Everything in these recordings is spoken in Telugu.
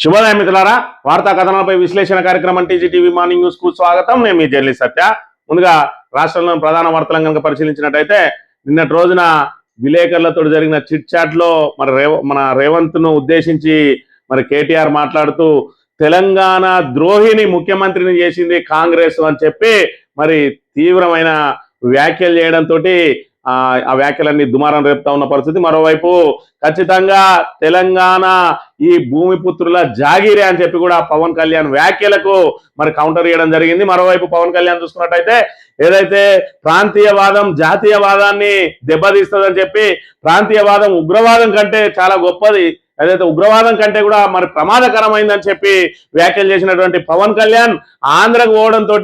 శుభోదయం మిత్రులారా, వార్తా కథనాలపై విశ్లేషణ కార్యక్రమం టీజీటీవీ మార్నింగ్ న్యూస్ కు స్వాగతం. నేను మీ జర్నలిస్ట్ సత్య. ముందుగా రాష్ట్రంలోని ప్రధాన వార్తలను కనుక పరిశీలించినట్టయితే, నిన్నటి రోజున విలేకరులతో జరిగిన చిట్ చాట్ లో మన రేవంత్ ను ఉద్దేశించి కేటీఆర్ మాట్లాడుతూ తెలంగాణ ద్రోహిని ముఖ్యమంత్రిని చేసింది కాంగ్రెస్ అని చెప్పి తీవ్రమైన వ్యాఖ్యలు చేయడంతో ఆ వ్యాఖ్యలన్నీ దుమారం రేపుతా ఉన్న పరిస్థితి. మరోవైపు ఖచ్చితంగా తెలంగాణ ఈ భూమిపుత్రుల జాగిరే అని చెప్పి కూడా పవన్ కళ్యాణ్ వ్యాఖ్యలకు కౌంటర్ ఇవ్వడం జరిగింది. మరోవైపు పవన్ కళ్యాణ్ చూసుకున్నట్టయితే ఏదైతే ప్రాంతీయవాదం జాతీయవాదాన్ని దెబ్బతీస్తుందని చెప్పి, ప్రాంతీయవాదం ఉగ్రవాదం కంటే చాలా గొప్పది, ఏదైతే ఉగ్రవాదం కంటే కూడా ప్రమాదకరమైందని చెప్పి వ్యాఖ్యలు చేసినటువంటి పవన్ కళ్యాణ్ ఆంధ్రకు పోవడంతో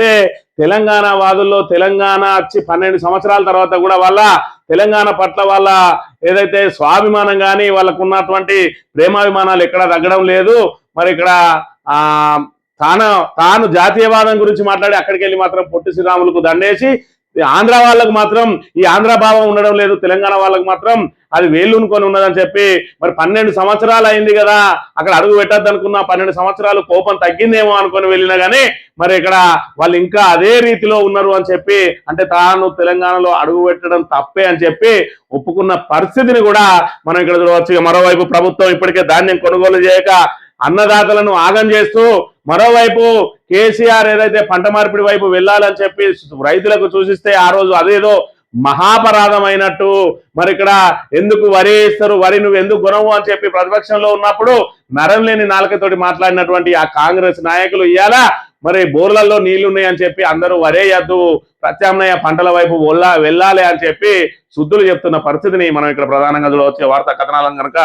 తెలంగాణ వాదుల్లో తెలంగాణ వచ్చి 12 సంవత్సరాల తర్వాత కూడా వాళ్ళ తెలంగాణ పట్ల వాళ్ళ ఏదైతే స్వాభిమానం కానీ వాళ్ళకు ఉన్నటువంటి ప్రేమాభిమానాలు ఎక్కడా తగ్గడం లేదు. ఇక్కడ తాను జాతీయవాదం గురించి మాట్లాడి అక్కడికి వెళ్ళి మాత్రం పొట్టి శ్రీరాములకు దండేసి ఆంధ్ర వాళ్ళకు మాత్రం ఈ ఆంధ్ర భావం ఉండడం లేదు, తెలంగాణ వాళ్ళకు మాత్రం అది వేళ్ళునుకొని ఉన్నదని చెప్పి 12 సంవత్సరాలు అయింది కదా, అక్కడ అడుగు పెట్టద్దు అనుకున్నా 12 సంవత్సరాలు కోపం తగ్గిందేమో అనుకొని వెళ్ళినా కానీ ఇక్కడ వాళ్ళు ఇంకా అదే రీతిలో ఉన్నారు అని చెప్పి, అంటే తాను తెలంగాణలో అడుగు పెట్టడం తప్పే అని చెప్పి ఒప్పుకున్న పరిస్థితిని కూడా మనం ఇక్కడ చూడవచ్చు. మరోవైపు ప్రభుత్వం ఇప్పటికే ధాన్యం కొనుగోలు చేయక అన్నదాతలను ఆగం చేస్తూ, మరోవైపు కేసీఆర్ ఏదైతే పంట మార్పిడి వైపు వెళ్ళాలని చెప్పి రైతులకు సూచిస్తే ఆ రోజు అదేదో మహాపరాధం అయినట్టు ఇక్కడ ఎందుకు వరి వేస్తారు, వరి నువ్వు ఎందుకు కొనవు అని చెప్పి ప్రతిపక్షంలో ఉన్నప్పుడు నరం లేని నాలుకతోటి మాట్లాడినటువంటి ఆ కాంగ్రెస్ నాయకులు ఇవాళ బోర్లలో నీళ్లున్నాయని చెప్పి అందరూ వరేయద్దు, ప్రత్యామ్నాయ పంటల వైపు వెళ్ళాలి అని చెప్పి శుద్ధులు చెప్తున్న పరిస్థితిని మనం ఇక్కడ ప్రధానంగా చూడవచ్చు. వార్తా కథనాలను కనుక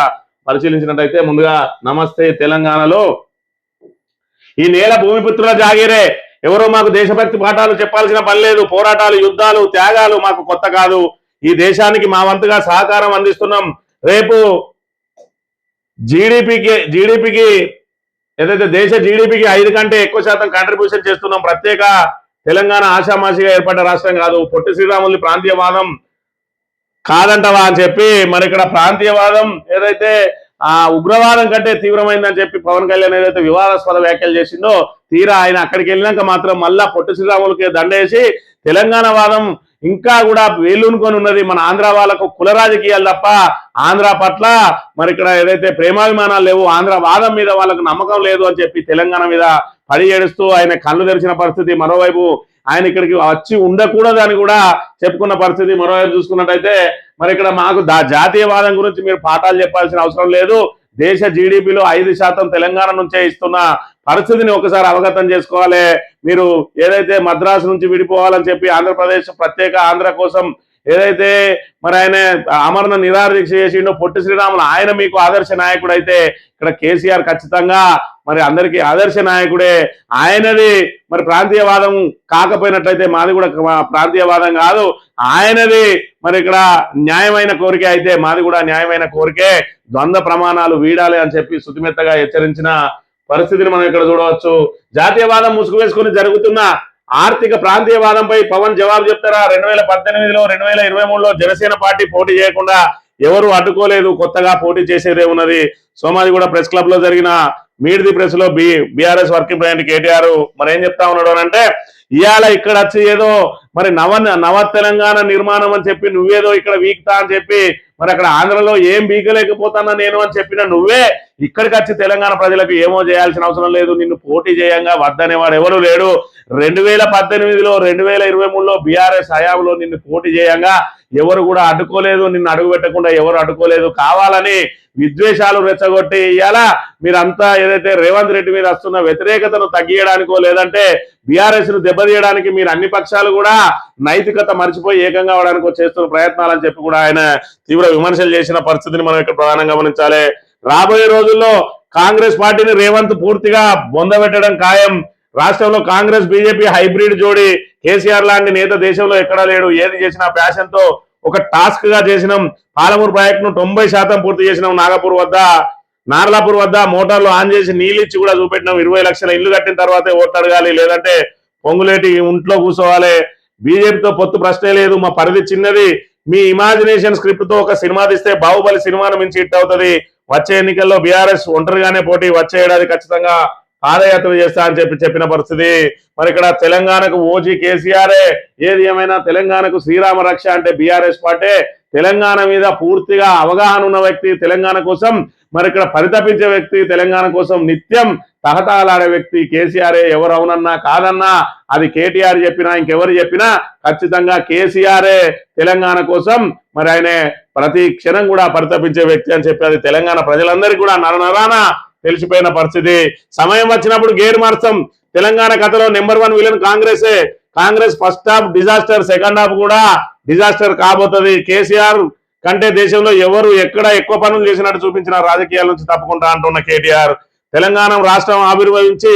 పరిశీలించినట్టయితే, ముందుగా నమస్తే తెలంగాణలో ఈ నేల భూమిపుత్రుల జాగీరే, ఎవరో మాకు దేశభక్తి పాఠాలు చెప్పాల్సిన పని లేదు, పోరాటాలు యుద్ధాలు త్యాగాలు మాకు కొత్త కాదు, ఈ దేశానికి మా వంతుగా సహకారం అందిస్తున్నాం, రేపు జీడిపికి ఏదైతే దేశ జీడిపికి 5 కంటే ఎక్కువ శాతం కాంట్రిబ్యూషన్ చేస్తున్నాం, ప్రత్యేక తెలంగాణ ఆషామాషిగా ఏర్పడ్డ రాష్ట్రం కాదు, పొట్టి శ్రీరాములు ప్రాంతీయవాదం కాదంటవా అని చెప్పి ఇక్కడ ప్రాంతీయవాదం ఏదైతే ఉగ్రవాదం కంటే తీవ్రమైందని చెప్పి పవన్ కళ్యాణ్ ఏదైతే వివాదాస్పద వ్యాఖ్యలు చేసిందో, తీరా ఆయన అక్కడికి వెళ్ళినాక మాత్రం మళ్ళా పొట్టి శ్రీరాములకి దండేసి తెలంగాణ వాదం ఇంకా కూడా వేలునుకొని ఉన్నది, మన ఆంధ్ర వాళ్ళకు కుల రాజకీయాలు తప్ప ఆంధ్ర పట్ల ఇక్కడ ఏదైతే ప్రేమాభిమానాలు లేవు, ఆంధ్ర వాదం మీద వాళ్ళకు నమ్మకం లేదు అని చెప్పి తెలంగాణ మీద పడి ఏడుస్తూ ఆయన కళ్ళు తెరిచిన పరిస్థితి. మరోవైపు ఆయన ఇక్కడికి వచ్చి ఉండకూడదు అని కూడా చెప్పుకున్న పరిస్థితి. మరోవైపు చూసుకున్నట్టయితే ఇక్కడ మాకు జాతీయవాదం గురించి మీరు పాఠాలు చెప్పాల్సిన అవసరం లేదు, దేశ జీడిపిలో 5% తెలంగాణ నుంచే ఇస్తున్న పరిస్థితిని ఒకసారి అవగతం చేసుకోవాలి, మీరు ఏదైతే మద్రాసు నుంచి విడిపోవాలని చెప్పి ఆంధ్రప్రదేశ్ ప్రత్యేక ఆంధ్ర కోసం ఏదైతే ఆయన అమరణ నిరాదీక్ష చేసిండో పొట్టి శ్రీరాములు, ఆయన మీకు ఆదర్శ నాయకుడు అయితే ఇక్కడ కేసీఆర్ ఖచ్చితంగా అందరికీ ఆదర్శ నాయకుడే, ఆయనది ప్రాంతీయవాదం కాకపోయినట్లయితే మాది కూడా ప్రాంతీయవాదం కాదు, ఆయనది ఇక్కడ న్యాయమైన కోరిక అయితే మాది కూడా న్యాయమైన కోరికే, ద్వంద్వ ప్రమాణాలు వీడాలి అని చెప్పి శుతిమెత్తగా హెచ్చరించిన పరిస్థితిని మనం ఇక్కడ చూడవచ్చు. జాతీయవాదం ముసుగు వేసుకుని జరుగుతున్న ఆర్థిక ప్రాంతీయవాదంపై పవన్ జవాబు చెప్తారా? 2018లో 2023లో జనసేన పార్టీ పోటీ చేయకుండా ఎవరు అడ్డుకోలేదు, కొత్తగా పోటీ చేసేదే ఉన్నది. సోమాజిగూడ ప్రెస్ క్లబ్ లో జరిగిన మీట్ ది ప్రెస్ లో బీఆర్ఎస్ వర్కింగ్ ప్రెసిడెంట్ కేటీఆర్ ఏం చెప్తా ఉన్నాడు అని అంటే, ఇవాళ ఇక్కడ వచ్చి ఏదో నవ తెలంగాణ నిర్మాణం అని చెప్పి నువ్వేదో ఇక్కడ వీక్తా అని చెప్పి అక్కడ ఆంధ్రలో ఏం బీకలేకపోతానా నేను అని చెప్పిన నువ్వే ఇక్కడికి వచ్చి తెలంగాణ ప్రజలకు ఏమో చేయాల్సిన అవసరం లేదు, నిన్ను పోటీ చేయంగా వద్దనేవాడు ఎవరు లేడు. 2018లో 2023లో బీఆర్ఎస్ హయాంలో నిన్ను పోటీ చేయంగా ఎవరు కూడా అడ్డుకోలేదు, నిన్ను అడుగు పెట్టకుండా ఎవరు అడ్డుకోలేదు. కావాలని విద్వేషాలు రెచ్చగొట్టి ఇవాళ మీరంతా ఏదైతే రేవంత్ రెడ్డి మీద వస్తున్న వ్యతిరేకతను తగ్గియడానికో లేదంటే బీఆర్ఎస్ ను దెబ్బతీయడానికి మీరు అన్ని పక్షాలు కూడా నైతికత మర్చిపోయి ఏకంగా అవడానికో చేస్తున్న ప్రయత్నాలని చెప్పి కూడా ఆయన తీవ్ర విమర్శలు చేసిన పరిస్థితిని మనం ఇక్కడ ప్రధానంగా గమనించాలి. రాబోయే రోజుల్లో కాంగ్రెస్ పార్టీని రేవంత్ పూర్తిగా బొందబెట్టడం ఖాయం, రాష్ట్రంలో కాంగ్రెస్ బీజేపీ హైబ్రిడ్ జోడి, కేసీఆర్ లాంటి నేత దేశంలో ఎక్కడా లేడు, ఏది చేసినా ప్యాషన్ తో ఒక టాస్క్ గా చేసినాం, పాలమూరు ప్రాజెక్టును 90% పూర్తి చేసినాం, నార్లాపూర్ వద్ద మోటార్లు ఆన్ చేసి నీళ్ళు ఇచ్చి కూడా చూపెట్టినాం, 20 లక్షల ఇల్లు కట్టిన తర్వాతే ఓట్లు అడగాలి, లేదంటే పొంగులేటి ఇంట్లో కూర్చోవాలి, బీజేపీతో పొత్తు ప్రశ్నే లేదు, మా పరిధి చిన్నది, మీ ఇమాజినేషన్ స్క్రిప్ట్ తో ఒక సినిమా తీస్తే బాహుబలి సినిమాను మించి హిట్ అవుతుంది, వచ్చే ఎన్నికల్లో బీఆర్ఎస్ ఒంటరిగానే పోటీ, వచ్చే ఏడాది ఖచ్చితంగా పాదయాత్ర చేస్తా అని చెప్పిన పరిస్థితి. మరి ఇక్కడ తెలంగాణకు ఓజీ కేసీఆరే. ఏది ఏమైనా తెలంగాణకు శ్రీరామ రక్ష అంటే బీఆర్ఎస్ పార్టీ. తెలంగాణ మీద పూర్తిగా అవగాహన ఉన్న వ్యక్తి, తెలంగాణ కోసం మరి ఇక్కడ పరితపించే వ్యక్తి, తెలంగాణ కోసం నిత్యం తహతహలాడే వ్యక్తి కేసీఆరే. ఎవరు అవునన్నా కాదన్నా అది కేటీఆర్ చెప్పినా ఇంకెవరు చెప్పినా ఖచ్చితంగా కేసీఆరే తెలంగాణ కోసం. మరి ఆయన ప్రతి క్షణం కూడా పరితపించే వ్యక్తి అని చెప్పి అది తెలంగాణ ప్రజలందరికీ కూడా నరనరాన తెలిసిపోయిన పరిస్థితి. సమయం వచ్చినప్పుడు గేర్ మార్చం. తెలంగాణ కథలో నెంబర్ 1 విలన్ కాంగ్రెసే. Congress first half disaster, second half కూడా డిజాస్టర్ కాబోతుంది. కేసీఆర్ కంటే దేశంలో ఎవరు ఎక్కడ ఎక్కువ పనులు చేసినట్టు చూపించిన రాజకీయాల నుంచి తప్పుకుంటా అంటున్న కేటీఆర్. తెలంగాణ రాష్ట్రం ఆవిర్భవించి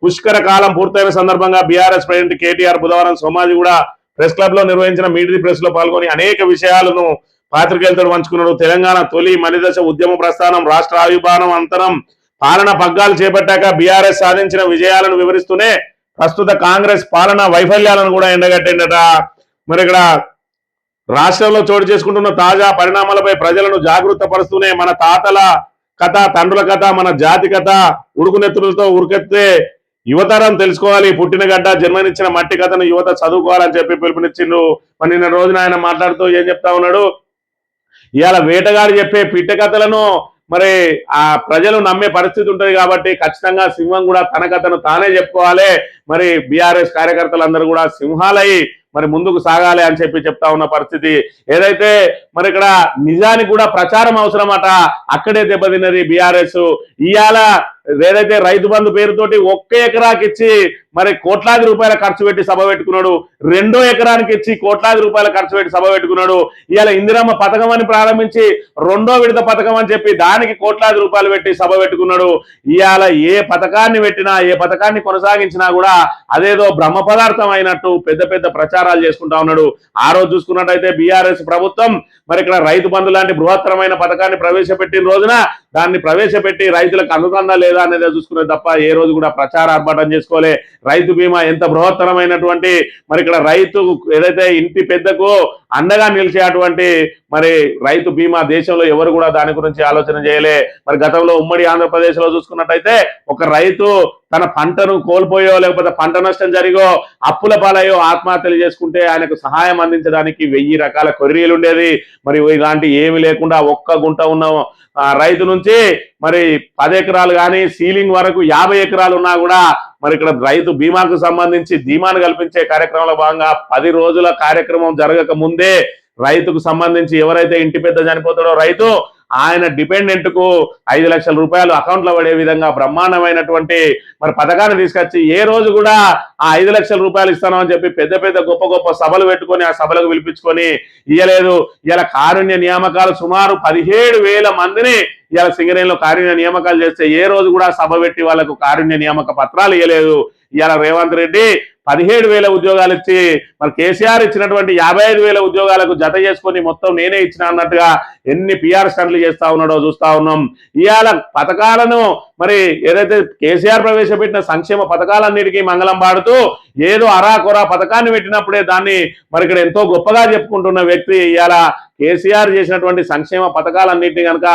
పుష్కర కాలం పూర్తయిన సందర్భంగా బీఆర్ఎస్ ప్రెసిడెంట్ కేటీఆర్ బుధవారం సోమాజిగూడ ప్రెస్ క్లబ్ లో నిర్వహించిన మీడియా ప్రెస్ లో పాల్గొని అనేక విషయాలను పాత్రికేయులతో పంచుకున్నాడు. తెలంగాణ తొలి మలిదశ ఉద్యమ ప్రస్థానం, రాష్ట్ర ఆవిర్భావం అంతరం, పాలన పగ్గాలు చేపట్టాక బీఆర్ఎస్ సాధించిన విజయాలను వివరిస్తూనే ప్రస్తుత కాంగ్రెస్ పాలన వైఫల్యాలను కూడా ఎండగట్టిందట. మరి ఇక్కడ రాష్ట్రంలో చోటు చేసుకుంటున్న తాజా పరిణామాలపై ప్రజలను జాగృత పరుస్తూనే మన తాతల కథ, తండ్రుల కథ, మన జాతి కథ ఉడుకునెత్తులతో ఉరికెత్తే యువతరం తెలుసుకోవాలి. పుట్టిన గడ్డ, జన్మనిచ్చిన మట్టి కథను యువత చదువుకోవాలని చెప్పి పిలుపునిచ్చిండు. మరి నిన్న రోజున ఆయన మాట్లాడుతూ ఏం చెప్తా ఉన్నాడు, ఇవాళ వేటగాడు చెప్పే పిట్ట కథలను మరి ఆ ప్రజలు నమ్మే పరిస్థితి ఉంటుంది కాబట్టి ఖచ్చితంగా సింహం కూడా తన కథను తానే చెప్పుకోవాలి. మరి బీఆర్ఎస్ కార్యకర్తలందరూ కూడా సింహాలై మరి ముందుకు సాగాలి అని చెప్పి చెప్తా ఉన్న పరిస్థితి. ఏదైతే మరి ఇక్కడ నిజానికి కూడా ప్రచారం అవసరమట, అక్కడే దెబ్బతిన్నది బీఆర్ఎస్. ఇవాళ ఏదైతే రైతు బంధు పేరుతోటి 1 ఎకరాకి ఇచ్చి మరి కోట్లాది రూపాయల ఖర్చు పెట్టి సభ పెట్టుకున్నాడు, 2వ ఎకరానికి ఇచ్చి కోట్లాది రూపాయల ఖర్చు పెట్టి సభ పెట్టుకున్నాడు. ఇవాళ ఇందిరమ్మ పథకం అని ప్రారంభించి 2వ విడత పథకం అని చెప్పి దానికి కోట్లాది రూపాయలు పెట్టి సభ పెట్టుకున్నాడు. ఇవాళ ఏ పథకాన్ని పెట్టినా, ఏ పథకాన్ని కొనసాగించినా కూడా అదేదో బ్రహ్మ పదార్థం అయినట్టు పెద్ద పెద్ద ప్రచారాలు చేసుకుంటా ఉన్నాడు. ఆ రోజు చూసుకున్నట్టయితే బీఆర్ఎస్ ప్రభుత్వం మరి ఇక్కడ రైతు బంధు లాంటి బృహత్తరమైన పథకాన్ని ప్రవేశపెట్టిన రోజున దాన్ని ప్రవేశపెట్టి రైతులకు అందుతుందా లేదా అనేది చూసుకునేది తప్ప ఏ రోజు కూడా ప్రచార ఆర్భాటం చేసుకోలే. రైతు బీమా ఎంత బృహత్తరమైనటువంటి మరి ఇక్కడ రైతు ఏదైతే ఇంటి పెద్దకు అండగా నిలిచేటువంటి మరి రైతు బీమా దేశంలో ఎవరు కూడా దాని గురించి ఆలోచన చేయలే. మరి గతంలో ఉమ్మడి ఆంధ్రప్రదేశ్ లో చూసుకున్నట్టయితే ఒక రైతు తన పంటను కోల్పోయో లేకపోతే పంట నష్టం జరిగో అప్పుల పాలయ్యో ఆత్మహత్యలు చేసుకుంటే ఆయనకు సహాయం అందించడానికి 1000 రకాల కొర్రీలు ఉండేది. మరి ఇలాంటి ఏమి లేకుండా ఒక్క గుంట ఉన్న రైతు నుంచి మరి 10 ఎకరాలు కానీ సీలింగ్ వరకు 50 ఎకరాలు ఉన్నా కూడా మరి ఇక్కడ రైతు బీమాకు సంబంధించి ధీమాను కల్పించే కార్యక్రమంలో భాగంగా 10 రోజుల కార్యక్రమం జరగక ముందే రైతుకు సంబంధించి ఎవరైతే ఇంటి పెద్ద చనిపోతాడో రైతు ఆయన డిపెండెంట్ కు 5 లక్షల రూపాయలు అకౌంట్ లో పడే విధంగా బ్రహ్మాండమైనటువంటి మరి పథకాన్ని తీసుకొచ్చి ఏ రోజు కూడా ఆ 5 లక్షల రూపాయలు ఇస్తానని చెప్పి పెద్ద పెద్ద గొప్ప గొప్ప సభలు పెట్టుకొని ఆ సభలకు పిలిపించుకొని ఇయ్యలేదు. ఇలా కారుణ్య నియామకాలు సుమారు 17,000 మందిని ఇలా సింగరేణిలో కారుణ్య నియామకాలు చేస్తే ఏ రోజు కూడా సభ పెట్టి వాళ్ళకు కారుణ్య నియామక పత్రాలు ఇవ్వలేదు. ఇవాళ రేవంత్ రెడ్డి 17,000 ఉద్యోగాలు ఇచ్చి మరి కేసీఆర్ ఇచ్చినటువంటి 55,000 ఉద్యోగాలకు జత చేసుకొని మొత్తం నేనే ఇచ్చిన అన్నట్టుగా ఎన్ని పిఆర్ స్టంట్లు చేస్తా ఉన్నాడో చూస్తా ఉన్నాం. ఇవాళ పథకాలను మరి ఏదైతే కేసీఆర్ ప్రవేశపెట్టిన సంక్షేమ పథకాలన్నిటికీ మంగళం పాడుతూ ఏదో అరాకొరా పథకాన్ని పెట్టినప్పుడే దాన్ని మరి ఇక్కడ ఎంతో గొప్పగా చెప్పుకుంటున్న వ్యక్తి ఇవాళ కేసీఆర్ చేసినటువంటి సంక్షేమ పథకాలన్నింటినీ కనుక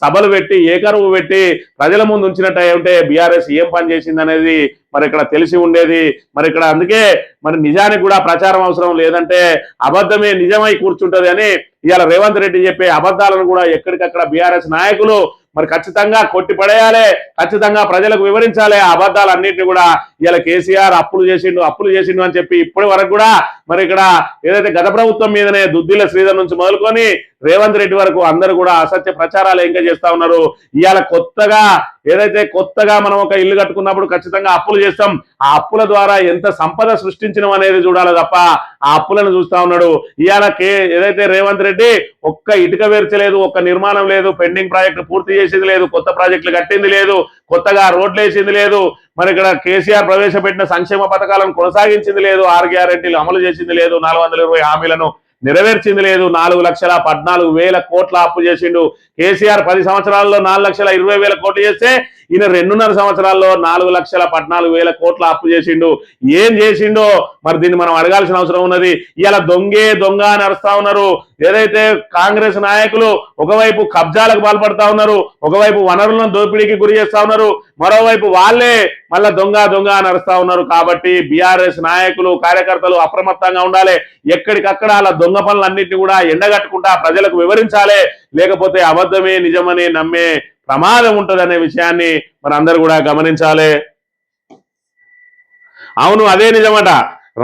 సభలు పెట్టి ఏకరువు పెట్టి ప్రజల ముందు ఉంచినట్టు ఉంటే బీఆర్ఎస్ ఏం పని చేసింది అనేది మరి ఇక్కడ తెలిసి ఉండేది. మరి ఇక్కడ అందుకే మరి నిజానికి కూడా ప్రచారం అవసరం లేదంటే అబద్ధమే నిజమై కూర్చుంటది అని ఇవాళ రేవంత్ రెడ్డి చెప్పే అబద్ధాలను కూడా ఎక్కడికక్కడ బీఆర్ఎస్ నాయకులు మరి ఖచ్చితంగా కొట్టి పడేయాలి, ఖచ్చితంగా ప్రజలకు వివరించాలి. ఆ అబద్ధాలన్నింటినీ కూడా ఇలా కేసీఆర్ అప్పులు చేసిండు అని చెప్పి ఇప్పటి వరకు కూడా మరి ఇక్కడ ఏదైతే గత ప్రభుత్వం మీదనే దుద్దిల శ్రీధర్ నుంచి మొదలుకొని రేవంత్ రెడ్డి వరకు అందరూ కూడా అసత్య ప్రచారాలు ఇంకా చేస్తా ఉన్నారు. ఇవాళ కొత్తగా మనం ఒక ఇల్లు కట్టుకున్నప్పుడు ఖచ్చితంగా అప్పులు చేస్తాం. ఆ అప్పుల ద్వారా ఎంత సంపద సృష్టించడం అనేది చూడాలి తప్ప ఆ అప్పులను చూస్తా ఉన్నాడు. ఇవాళ ఏదైతే రేవంత్ రెడ్డి ఒక్క ఇటుక వేర్చలేదు, ఒక్క నిర్మాణం లేదు, పెండింగ్ ప్రాజెక్టు పూర్తి చేసింది లేదు, కొత్త ప్రాజెక్టులు కట్టింది లేదు, కొత్తగా రోడ్లు వేసింది లేదు, మరి ఇక్కడ కేసీఆర్ ప్రవేశపెట్టిన సంక్షేమ పథకాలను కొనసాగించింది లేదు, 6 గ్యారెంటీలు అమలు చేసింది లేదు, 420 హామీలను నెరవేర్చింది లేదు, 4,14,000 కోట్ల అప్పు చేసిండు కేసీఆర్. 10 సంవత్సరాల్లో 4,20,000 కోట్లు చేస్తే ఈయన 2.5 సంవత్సరాల్లో 4,14,000 కోట్ల అప్పు చేసిండు. ఏం చేసిండో మరి దీన్ని మనం అడగాల్సిన అవసరం ఉన్నది. ఇలా దొంగ అని అరుస్తా ఉన్నారు. ఏదైతే కాంగ్రెస్ నాయకులు ఒకవైపు కబ్జాలకు పాల్పడతా ఉన్నారు, ఒకవైపు వనరులను దోపిడీకి గురి చేస్తా ఉన్నారు, మరోవైపు వాళ్ళే మళ్ళా దొంగ అని అరుస్తా ఉన్నారు. కాబట్టి బీఆర్ఎస్ నాయకులు కార్యకర్తలు అప్రమత్తంగా ఉండాలి. ఎక్కడికక్కడ అలా దొంగ పనులన్నింటినీ కూడా ఎండగట్టుకుంటా ప్రజలకు వివరించాలి. లేకపోతే అబద్ధమే నిజమని నమ్మే ప్రమాదం ఉంటుందనే విషయాన్ని మన అందరూ కూడా గమనించాలి. అవును, అదే నిజమట.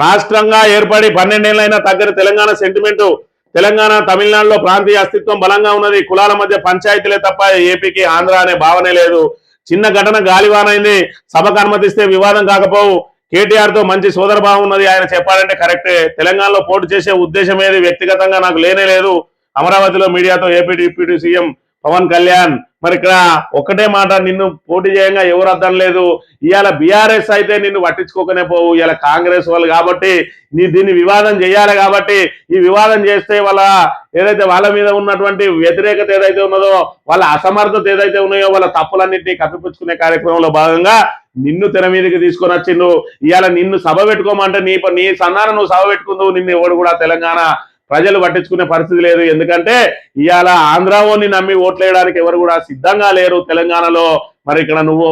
రాష్ట్రంగా ఏర్పడి 12 ఏళ్ళైనా తగ్గని తెలంగాణ సెంటిమెంటు. తెలంగాణ తమిళనాడులో ప్రాంతీయ అస్తిత్వం బలంగా ఉన్నది. కులాల మధ్య పంచాయతీలే తప్ప ఏపీకి ఆంధ్ర అనే భావనే లేదు. చిన్న ఘటన గాలివానైంది, సభకు అనుమతిస్తే వివాదం కాకపోవు. కేటీఆర్ తో మంచి సోదర భావం ఉన్నది. ఆయన చెప్పాలంటే కరెక్టే. తెలంగాణలో పోటీ చేసే ఉద్దేశం ఏది వ్యక్తిగతంగా నాకు లేనే లేదు. అమరావతిలో మీడియాతో AP deputy CM Pawan Kalyan. మరి ఇక్కడ ఒక్కటే మాట, నిన్ను పోటీ చేయంగా ఎవరు అర్థం లేదు. ఇవాళ బీఆర్ఎస్ అయితే నిన్ను పట్టించుకోకనే పోవు. ఇవాళ కాంగ్రెస్ వాళ్ళు కాబట్టి దీన్ని వివాదం చేయాలి. కాబట్టి ఈ వివాదం చేస్తే వాళ్ళ మీద ఉన్నటువంటి వ్యతిరేకత ఏదైతే ఉన్నదో, వాళ్ళ అసమర్థత ఏదైతే ఉన్నాయో, వాళ్ళ తప్పులన్నింటినీ కప్పిపుచ్చుకునే కార్యక్రమంలో భాగంగా నిన్ను తెర మీదకి తీసుకొని వచ్చిండు. ఇవాళ నిన్ను సభ పెట్టుకోమంటే నీ సన్నాన నువ్వు సభ పెట్టుకుందు. నిన్ను ఎవడు కూడా తెలంగాణ ప్రజలు పట్టించుకునే పరిస్థితి లేదు. ఎందుకంటే ఇవాళ ఆంధ్రావోని నమ్మి ఓట్లేయడానికి ఎవరు కూడా సిద్ధంగా లేరు తెలంగాణలో. మరి ఇక్కడ నువ్వు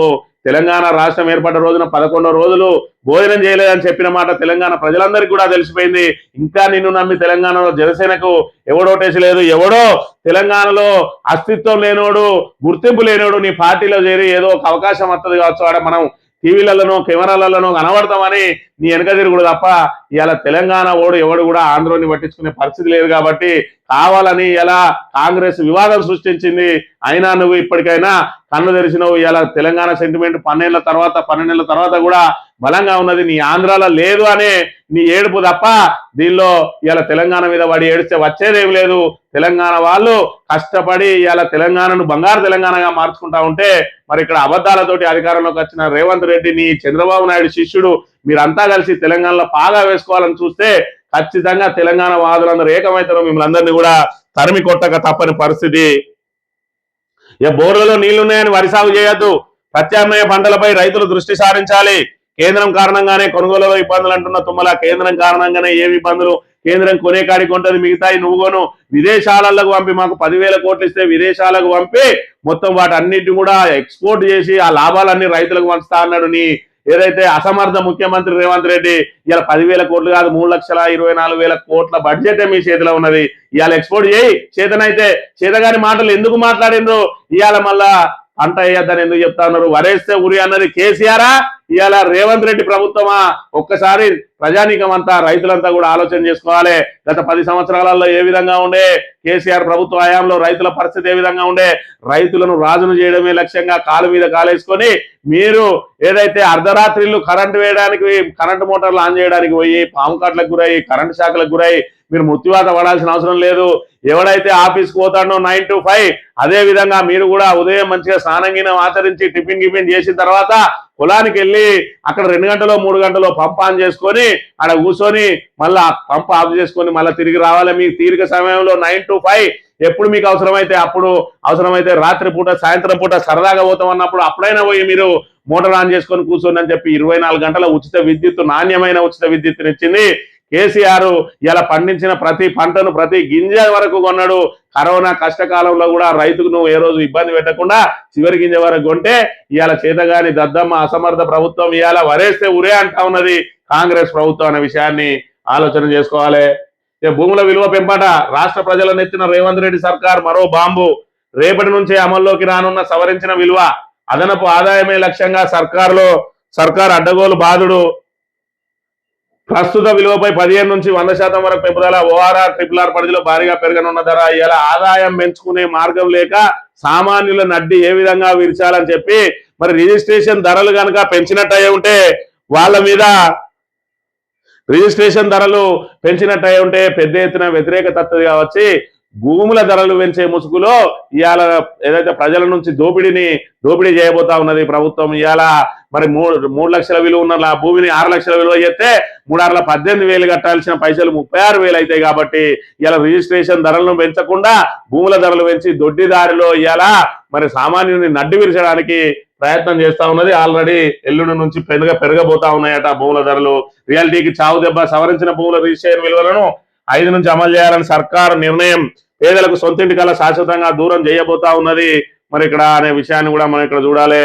తెలంగాణ రాష్ట్రం ఏర్పడ్డ రోజున 11 రోజులు భోజనం చేయలేదని చెప్పిన మాట తెలంగాణ ప్రజలందరికీ కూడా తెలిసిపోయింది. ఇంకా నిన్ను నమ్మి తెలంగాణలో జనసేనకు ఎవడోటేసలేదు. ఎవడో తెలంగాణలో అస్తిత్వం లేనోడు, గుర్తింపు లేనోడు నీ పార్టీలో చేరి ఏదో ఒక అవకాశం వస్తుంది కావచ్చు, ఆడ మనం టీవీలలోనో కెమెరాలలోనో కనబడతామని నీ వెనక తిరుగుడు తప్ప ఇవాళ తెలంగాణ ఎవడు కూడా ఆంధ్రోని పట్టించుకునే పరిస్థితి లేదు. కాబట్టి కావాలని ఇలా కాంగ్రెస్ వివాదం సృష్టించింది. అయినా నువ్వు ఇప్పటికైనా కన్ను తెరిచినవు. ఇలా తెలంగాణ సెంటిమెంట్ 12 ఏళ్ల తర్వాత కూడా బలంగా ఉన్నది. నీ ఆంధ్రాలో లేదు అనే నీ ఏడుపు తప్ప దీనిలో ఇలా తెలంగాణ మీద వాడి ఏడిస్తే వచ్చేదేం లేదు. తెలంగాణ వాళ్ళు కష్టపడి ఇలా తెలంగాణను బంగారు తెలంగాణగా మార్చుకుంటా ఉంటే మరి ఇక్కడ అబద్ధాలతోటి అధికారంలోకి వచ్చిన రేవంత్ రెడ్డిని, చంద్రబాబు నాయుడు శిష్యుడు మీరంతా కలిసి తెలంగాణలో పాగా వేసుకోవాలని చూస్తే ఖచ్చితంగా తెలంగాణ వాదులందరూ ఏకమైతారు. మిమ్మల్ని అందరినీ కూడా తరిమి కొట్టక తప్పని పరిస్థితి. బోర్లలో నీళ్లున్నాయని వరి సాగు చేయొద్దు. ప్రత్యామ్నాయ పంటలపై రైతులు దృష్టి సారించాలి. కేంద్రం కారణంగానే కొనుగోలులో ఇబ్బందులు అంటున్న తుమ్మల, కేంద్రం కారణంగానే ఏమి ఇబ్బందులు, కేంద్రం కొనే కాడికి ఉంటుంది, మిగతాయి నువ్వు కొను. విదేశాలకు పంపి మాకు 10,000 కోట్లు ఇస్తే విదేశాలకు పంపి మొత్తం వాటి అన్నిటిని కూడా ఎక్స్పోర్ట్ చేసి ఆ లాభాలన్నీ రైతులకు పంచుతా అన్నాడు నీ ఏదైతే అసమర్థ ముఖ్యమంత్రి రేవంత్ రెడ్డి. ఇలా 10,000 కోట్లు కాదు, 3,24,000 కోట్ల బడ్జెటే మీ చేతిలో ఉన్నది. ఇవాళ ఎక్స్పోర్ట్ చేయి. చేతగాని మాటలు ఎందుకు మాట్లాడిండ్రు? ఇవాళ మళ్ళా పంట వేయద్దని ఎందుకు చెప్తా ఉన్నారు? వరేస్తే ఉరి అన్నది కేసీఆరా, ఇవాళ రేవంత్ రెడ్డి ప్రభుత్వమా? ఒక్కసారి ప్రజానీకం అంతా రైతులంతా కూడా ఆలోచన చేసుకోవాలి. గత 10 సంవత్సరాలలో ఏ విధంగా ఉండే కేసీఆర్ ప్రభుత్వ హయాంలో రైతుల పరిస్థితి ఏ విధంగా ఉండే? రైతులను రాజును చేయడమే లక్ష్యంగా కాలు మీద కాలేసుకొని మీరు ఏదైతే అర్ధరాత్రిళ్ళు కరెంటు వేయడానికి, కరెంటు మోటార్లు ఆన్ చేయడానికి పోయి పాము కాట్లకు గురై, కరెంటు షాకులకు గురై మీరు ముత్తివాత పడాల్సిన అవసరం లేదు. ఎవడైతే ఆఫీస్కి పోతాడో 9 to 5 అదే విధంగా మీరు కూడా ఉదయం మంచిగా స్నానంగినం ఆచరించి టిఫిన్ చేసిన తర్వాత పొలానికి వెళ్ళి అక్కడ 2 గంటలో 3 గంటలో పంప్ ఆన్ చేసుకొని ఆడ కూర్చొని మళ్ళా పంప్ ఆఫ్ చేసుకొని మళ్ళీ తిరిగి రావాలి. మీ తీరిక సమయంలో 9 to 5 ఎప్పుడు మీకు అవసరమైతే అప్పుడు, అవసరమైతే రాత్రి పూట సాయంత్రం పూట సరదాగా పోతాం అన్నప్పుడు అప్పుడైనా పోయి మీరు మోటార్ ఆన్ చేసుకొని కూర్చొని అని చెప్పి 24 గంటల ఉచిత విద్యుత్, నాణ్యమైన ఉచిత విద్యుత్తునిచ్చింది కేసీఆర్. ఇలా పండించిన ప్రతి పంటను ప్రతి గింజ వరకు కొన్నాడు. కరోనా కష్టకాలంలో కూడా రైతుకు నువ్వు ఏ రోజు ఇబ్బంది పెట్టకుండా చివరి గింజ వరకు కొంటే ఇవాళ చేతగాని దద్దమ్మ అసమర్థ ప్రభుత్వం ఇవాళ వరేస్తే ఉరే అంటా ఉన్నది కాంగ్రెస్ ప్రభుత్వం అనే విషయాన్ని ఆలోచన చేసుకోవాలి. భూముల విలువ పెంపట రాష్ట్ర ప్రజల నెత్తిన రేవంత్ రెడ్డి సర్కార్ మరో బాంబు. రేపటి నుంచే అమల్లోకి రానున్న సవరించిన విలువ అదనపు ఆదాయమే లక్ష్యంగా సర్కార్ అడ్డగోలు బాధుడు. ప్రస్తుత విలువపై 15 నుంచి 100% వరకు పెంపుదల. ORR, RRR పరిధిలో భారీగా పెరగనున్న ధర. ఇలా ఆదాయం పెంచుకునే మార్గం లేక సామాన్యుల నడ్డి ఏ విధంగా విరిచాలని చెప్పి మరి రిజిస్ట్రేషన్ ధరలు కనుక పెంచినట్టయి ఉంటే వాళ్ళ మీద పెద్ద ఎత్తున వ్యతిరేకత వచ్చి భూముల ధరలు పెంచే ముసుగులో ఇవాళ ఏదైతే ప్రజల నుంచి దోపిడీ చేయబోతా ఉన్నది ప్రభుత్వం. ఇవాళ మరి 3 లక్షల విలువ ఉన్న భూమిని 6 లక్షల విలువ చేస్తే 3 18,000 కట్టాల్సిన పైసలు 36,000 అవుతాయి. కాబట్టి ఇలా రిజిస్ట్రేషన్ ధరలను పెంచకుండా భూముల ధరలు పెంచి దొడ్డిదారిలో ఇవాళ మరి సామాన్యుని నడ్డి విరచడానికి ప్రయత్నం చేస్తా ఉన్నది. ఆల్రెడీ ఎల్లుండి నుంచి పెరగబోతా ఉన్నాయట భూముల ధరలు. రియాలిటీకి చావు దెబ్బ, సవరించిన భూముల రిజిస్ట్రేషన్ విలువలను 5 నుంచి అమలు చేయాలని సర్కారు నిర్ణయం. పేదలకు సొంతింటి కల శాశ్వతంగా దూరం చేయబోతా ఉన్నది మరి ఇక్కడ అనే విషయాన్ని కూడా మనం ఇక్కడ చూడాలి.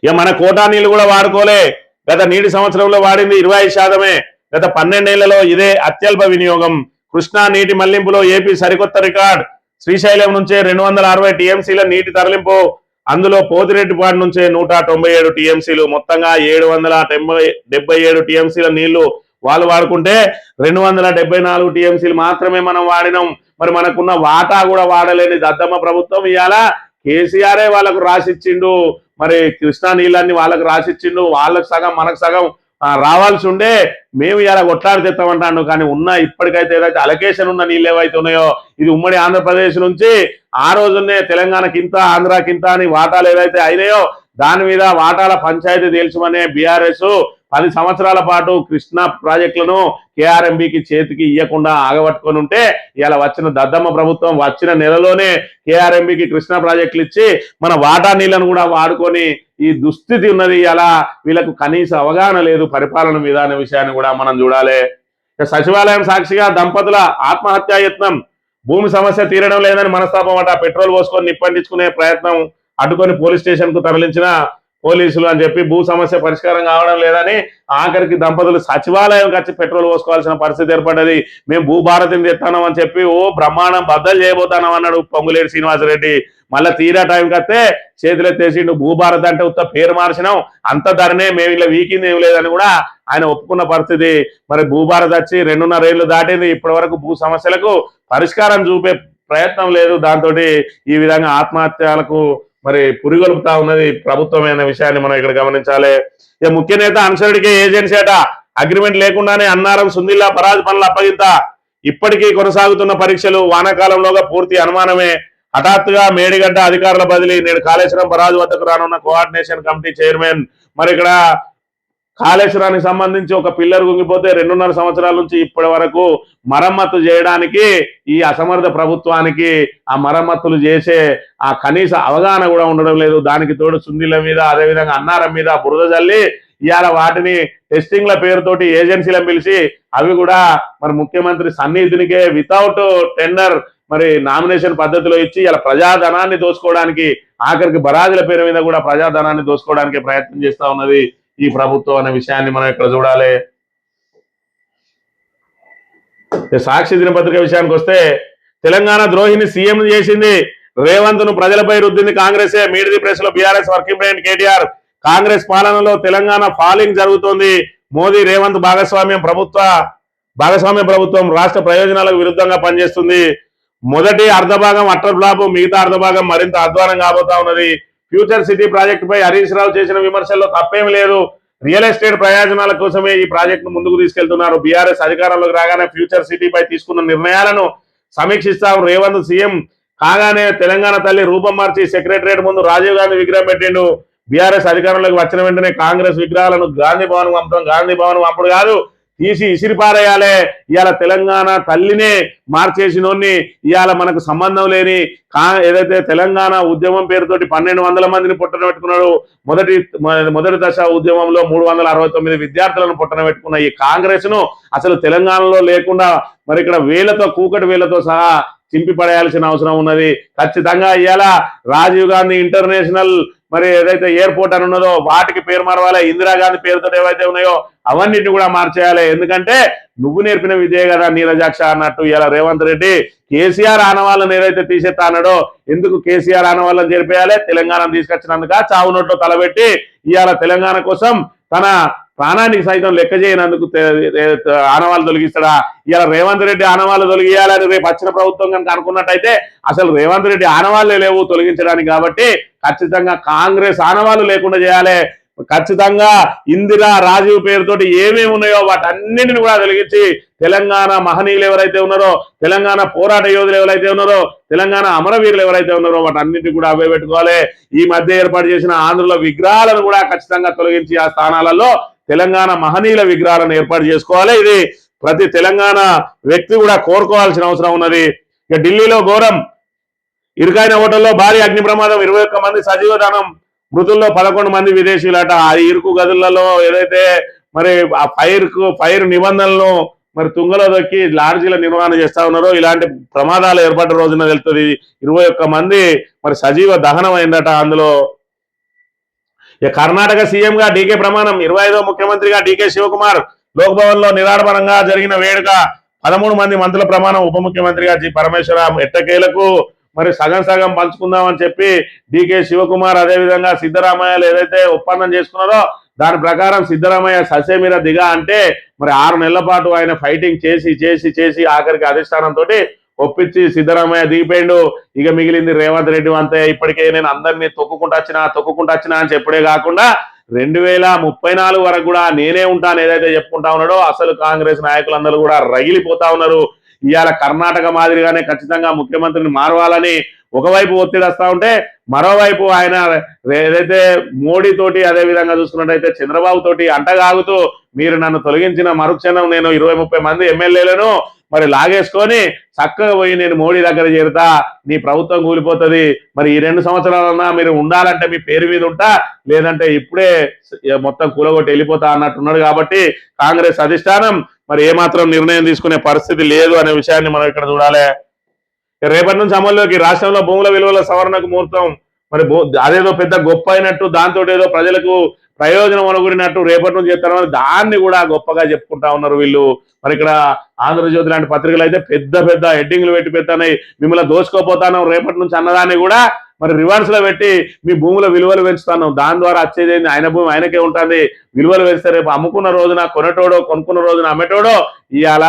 ఇక మన కోటా నీళ్లు కూడా వాడుకోలే. గత నీటి సంవత్సరంలో వాడింది 25%. గత 12 ఏళ్లలో ఇదే అత్యల్ప వినియోగం. కృష్ణా నీటి మళ్లింపులో ఏపీ సరికొత్త రికార్డ్. శ్రీశైలం నుంచే 260 టీఎంసీల నీటి తరలింపు. అందులో పోతిరెడ్డిపాడు నుంచే 197 టీఎంసీలు. మొత్తంగా 777 టీఎంసీల నీళ్లు వాళ్ళు వాడుకుంటే 274 టీఎంసీలు మాత్రమే మనం వాడినాం. మరి మనకున్న వాటా కూడా వాడలేని దద్దమ్మ ప్రభుత్వం ఇవాళ కేసీఆరే వాళ్ళకు రాసిచ్చిండు. మరి కృష్ణా నీళ్ళన్ని వాళ్ళకు రాసిచ్చిండు. వాళ్ళకు సగం మనకు సగం రావాల్సి ఉండే మేము ఇలా కొట్లాడి తెస్తామంటాను. కానీ ఉన్న ఇప్పటికైతే ఏదైతే అలొకేషన్ ఉన్న నీళ్ళు ఏవైతే ఉన్నాయో ఇది ఉమ్మడి ఆంధ్రప్రదేశ్ నుంచి ఆ రోజునే తెలంగాణకి ఇంత ఆంధ్రాకి ఇంత అని వాటాలు ఏవైతే అయినాయో దాని మీద వాటాల పంచాయతీ తేల్చమనే బీఆర్ఎస్ 10 సంవత్సరాల పాటు కృష్ణా ప్రాజెక్టులను కేఆర్ఎంబికి చేతికి ఇవ్వకుండా ఆగబట్టుకొని ఉంటే ఇలా వచ్చిన దద్దమ్మ ప్రభుత్వం వచ్చిన నెలలోనే కేఆర్ఎంబికి కృష్ణా ప్రాజెక్టులు ఇచ్చి మన వాటా నీళ్లను కూడా వాడుకొని ఈ దుస్థితి ఉన్నది. ఇలా వీళ్ళకు కనీస అవగాహన లేదు పరిపాలన మీద అనే విషయాన్ని కూడా మనం చూడాలి. సచివాలయం సాక్షిగా దంపతుల ఆత్మహత్యా యత్నం. భూమి సమస్య తీరడం లేదని మనస్తాపం అట. పెట్రోల్ పోసుకొని నిప్పంటించుకునే ప్రయత్నం అడ్డుకొని పోలీస్ స్టేషన్ కు తరలించిన పోలీసులు అని చెప్పి భూ సమస్య పరిష్కారం కావడం లేదని ఆఖరికి దంపతులు సచివాలయం వచ్చి పెట్రోల్ పోసుకోవాల్సిన పరిస్థితి ఏర్పడ్డది. మేము భూభారతిని తెస్తానం అని చెప్పి బ్రహ్మాండం బద్దలు చేయబోతానం అన్నాడు పొంగులేటి శ్రీనివాసరెడ్డి. మళ్ళీ తీరా టైంకి వస్తే చేతులెత్తేసిండు. భూభారత్ అంటే ఉత్త పేరు మార్చినాం, అంత ధరనే, మేము ఇలా వీకింది ఏం లేదని కూడా ఆయన ఒప్పుకున్న పరిస్థితి. మరి భూభారత్ వచ్చి 2.5 ఏళ్లు దాటింది. ఇప్పటి వరకు భూ సమస్యలకు పరిష్కారం చూపే ప్రయత్నం లేదు. దాంతో ఈ విధంగా ఆత్మహత్యలకు మరి పురిగొలుపుతా ఉన్నది ప్రభుత్వం అనే విషయాన్ని మనం ఇక్కడ గమనించాలి. ఇక ముఖ్య నేత అనుసరుడికే ఏజెన్సీ అట. అగ్రిమెంట్ లేకుండానే అన్నారం సుందిల్లా పరాజు పనుల అప్పగింత. ఇప్పటికీ కొనసాగుతున్న పరీక్షలు వానాకాలంలోగా పూర్తి అనుమానమే. హఠాత్తుగా మేడిగడ్డ అధికారుల బదిలీ. నేడు కాళేశ్వరం పరాజు వద్దకు రానున్న కోఆర్డినేషన్ కమిటీ చైర్మన్. మరి ఇక్కడ కాళేశ్వరానికి సంబంధించి ఒక పిల్లర్ గుంగిపోతే 2.5 సంవత్సరాల నుంచి ఇప్పటి వరకు మరమ్మతు చేయడానికి ఈ అసమర్థ ప్రభుత్వానికి ఆ మరమ్మతులు చేసే ఆ కనీస అవగాహన కూడా ఉండడం లేదు. దానికి తోడు సుందిల మీద అదేవిధంగా అన్నారం మీద బురద జల్లి ఇవాళ వాటిని టెస్టింగ్ల పేరుతోటి ఏజెన్సీలను పిలిచి అవి కూడా మరి ముఖ్యమంత్రి సన్నిధినికే వితౌట్ టెండర్ మరి నామినేషన్ పద్ధతిలో ఇచ్చి ఇలా ప్రజాధనాన్ని దోచుకోవడానికి ఆఖరికి బరాజుల పేరు మీద కూడా ప్రజాధనాన్ని దోచుకోవడానికి ప్రయత్నం చేస్తా ఉన్నది ఈ ప్రభుత్వం అనే విషయాన్ని మనం ఇక్కడ చూడాలి. సాక్షి దినపత్రిక విషయానికి వస్తే తెలంగాణ ద్రోహిని సీఎం చేసింది. రేవంత్ ను ప్రజలపై రుద్దింది కాంగ్రెసే. మీట్ ది ప్రెస్ లో BRS working president KTR. Congress పాలనలో తెలంగాణ ఫాలింగ్ జరుగుతోంది. మోదీ రేవంత్ భాగస్వామ్యం ప్రభుత్వం రాష్ట్ర ప్రయోజనాలకు విరుద్ధంగా పనిచేస్తుంది. మొదటి అర్ధభాగం అట్టర్ ఫ్లాప్, మిగతా అర్ధభాగం మరింత అధ్వానం కాబోతా ఉన్నది. ఫ్యూచర్ సిటీ ప్రాజెక్టుపై హరీష్ రావు చేసిన విమర్శల్లో తప్పేం లేదు. రియల్ ఎస్టేట్ ప్రయోజనాల కోసమే ఈ ప్రాజెక్టును ముందుకు తీసుకెళ్తున్నారు. బీఆర్ఎస్ అధికారంలోకి రాగానే ఫ్యూచర్ సిటీపై తీసుకున్న నిర్ణయాలను సమీక్షిస్తాం. రేవంత్ సీఎం కాగానే తెలంగాణ తల్లి రూపం మార్చి సెక్రటరియట్ ముందు రాజీవ్ గాంధీ విగ్రహం పెట్టిండు. బీఆర్ఎస్ అధికారంలోకి వచ్చిన వెంటనే కాంగ్రెస్ విగ్రహాలను గాంధీ భవన్ పంపుడు కాదు, తీసి ఇసిరిపారేయాలి. ఇవాళ తెలంగాణ తల్లినే మార్చేసినోన్ని ఇవాళ మనకు సంబంధం లేని ఏదైతే తెలంగాణ ఉద్యమం పేరుతోటి 1200 మందిని పుట్టన పెట్టుకున్నాడు. మొదటి దశ ఉద్యమంలో 369 విద్యార్థులను పుట్టన పెట్టుకున్న ఈ కాంగ్రెస్ ను అసలు తెలంగాణలో లేకుండా మరి ఇక్కడ కూకటి వేలతో సహా చింపి పడేయాల్సిన అవసరం ఉన్నది. ఖచ్చితంగా ఇవాళ రాజీవ్ గాంధీ ఇంటర్నేషనల్ మరి ఏదైతే ఎయిర్పోర్ట్ అని ఉన్నదో వాటికి పేరు మారవాలి. ఇందిరాగాంధీ పేరుతో ఏవైతే ఉన్నాయో అవన్నిటిని కూడా మార్చేయాలి. ఎందుకంటే నువ్వు నేర్పిన విద్యే కదా నీరజాక్ష అన్నట్టు ఇలా రేవంత్ రెడ్డి కేసీఆర్ ఆనవాళ్ళను ఏదైతే తీసేస్తా అన్నాడో ఎందుకు కేసీఆర్ ఆనవాళ్ళని చేరిపేయాలి? తెలంగాణను తీసుకొచ్చినందుక చావు నోట్లో తలబెట్టి ఇవాళ తెలంగాణ కోసం తన ప్రాణానికి సైతం లెక్క చేయనందుకు ఆనవాళ్ళు తొలగిస్తాడా? ఇలా రేవంత్ రెడ్డి ఆనవాళ్ళు తొలగియాలని రేపు వచ్చిన ప్రభుత్వం కనుక అనుకున్నట్టయితే అసలు రేవంత్ రెడ్డి ఆనవాళ్ళే లేవు తొలగించడానికి. కాబట్టి ఖచ్చితంగా కాంగ్రెస్ ఆనవాళ్ళు లేకుండా చేయాలి. ఖచ్చితంగా ఇందిరా రాజీవ్ పేరుతోటి ఏమేమి ఉన్నాయో వాటన్నింటిని కూడా తొలగించి తెలంగాణ మహనీయులు ఎవరైతే ఉన్నారో, తెలంగాణ పోరాట యోధులు ఎవరైతే ఉన్నారో, తెలంగాణ అమరవీరులు ఎవరైతే ఉన్నారో వాటన్నింటినీ కూడా అవే పెట్టుకోవాలి. ఈ మధ్య ఏర్పాటు చేసిన ఆంధ్రుల విగ్రహాలను కూడా ఖచ్చితంగా తొలగించి ఆ స్థానాలలో తెలంగాణ మహనీయుల విగ్రహాలను ఏర్పాటు చేసుకోవాలి. ఇది ప్రతి తెలంగాణ వ్యక్తి కూడా కోరుకోవాల్సిన అవసరం ఉన్నది. ఇక ఢిల్లీలో ఘోరం. ఇరుకైన హోటల్లో భారీ అగ్ని ప్రమాదం, 21 మంది సజీవదానం, మృతుల్లో 11 మంది విదేశీయులట. ఆ ఇరుకు గదులలో ఏదైతే మరి ఆ ఫైర్ నిబంధనలను మరి తుంగలో దొక్కి లాడ్జీల నిర్వహణ చేస్తా ఉన్నారో ఇలాంటి ప్రమాదాలు ఏర్పడ్డ రోజున తెలుస్తుంది. 21 మంది మరి సజీవ దహనం అయిందట. అందులో కర్ణాటక సీఎం గా డీకే ప్రమాణం, 25వ ముఖ్యమంత్రిగా డీకే శివకుమార్ లోక్ భవన్ లో నిరాడంబరంగా జరిగిన వేడుక. 13 మంది మంత్రుల ప్రమాణం. ఉప ముఖ్యమంత్రిగా జి పరమేశ్వర ఎట్టకేలకు మరి సగం సగం పంచుకుందామని చెప్పి డీకే శివకుమార్ అదేవిధంగా సిద్ధరామయ్యలు ఏదైతే ఒప్పందం చేసుకున్నారో దాని ప్రకారం సిద్ధరామయ్య ససేమిర దిగా అంటే మరి 6 నెలల పాటు ఆయన ఫైటింగ్ చేసి చేసి చేసి ఆఖరికి అధిష్టానంతో ఒప్పించి సిద్ధరామయ్య దిగిపోయిండు. ఇక మిగిలింది రేవంత్ రెడ్డి అంతే. ఇప్పటికే నేను అందరినీ తొక్కుకుంటూ వచ్చినా అని చెప్పడే కాకుండా 2034 వరకు కూడా నేనే ఉంటాను ఏదైతే చెప్పుకుంటా ఉన్నాడో అసలు కాంగ్రెస్ నాయకులందరూ కూడా రగిలిపోతా ఉన్నారు. ఇవాళ కర్ణాటక మాదిరిగానే ఖచ్చితంగా ముఖ్యమంత్రిని మారవాలని ఒకవైపు ఒత్తిడి వస్తా ఉంటే మరోవైపు ఆయన ఏదైతే మోడీ తోటి అదే విధంగా చూసుకున్నట్టయితే చంద్రబాబు తోటి అంటగాగుతూ మీరు నన్ను తొలగించిన మరుక్షణం నేను 20-30 మంది ఎమ్మెల్యేలను మరి లాగేసుకొని చక్కగా పోయి నేను మోడీ దగ్గర చేరుతా, నీ ప్రభుత్వం కూలిపోతుంది, మరి ఈ 2 సంవత్సరాలన్నా మీరు ఉండాలంటే మీ పేరు మీద ఉంటా, లేదంటే ఇప్పుడే మొత్తం కూలగొట్టి వెళ్ళిపోతా అన్నట్టున్నాడు. కాబట్టి కాంగ్రెస్ అధిష్టానం మరి ఏమాత్రం నిర్ణయం తీసుకునే పరిస్థితి లేదు అనే విషయాన్ని మనం ఇక్కడ చూడాలి. రేపటి నుంచి అమల్లోకి రాష్ట్రంలో భూముల విలువల సవరణకు ముహూర్తం. మరి అదేదో పెద్ద గొప్ప అయినట్టు దాంతో ఏదో ప్రజలకు ప్రయోజనం అనుకున్నట్టు రేపటి నుంచి చెప్తారు, దాన్ని కూడా గొప్పగా చెప్పుకుంటా ఉన్నారు వీళ్ళు. మరి ఇక్కడ ఆంధ్రజ్యోతి లాంటి పత్రికలు అయితే పెద్ద పెద్ద హెడ్డింగ్లు పెట్టి పెడతాయి, మిమ్మల్ని దోచుకోపోతాను రేపటి నుంచి అన్నదాన్ని కూడా మరి రివర్స్ లో పెట్టి మీ భూముల విలువలు పెంచుతాను, దాని ద్వారా వచ్చేది ఆయన భూమి ఆయనకే ఉంటుంది, విలువలు పెంచితే రేపు అమ్ముకున్న రోజున కొనేటోడో కొనుక్కున్న రోజున అమ్మేటోడో ఇవాళ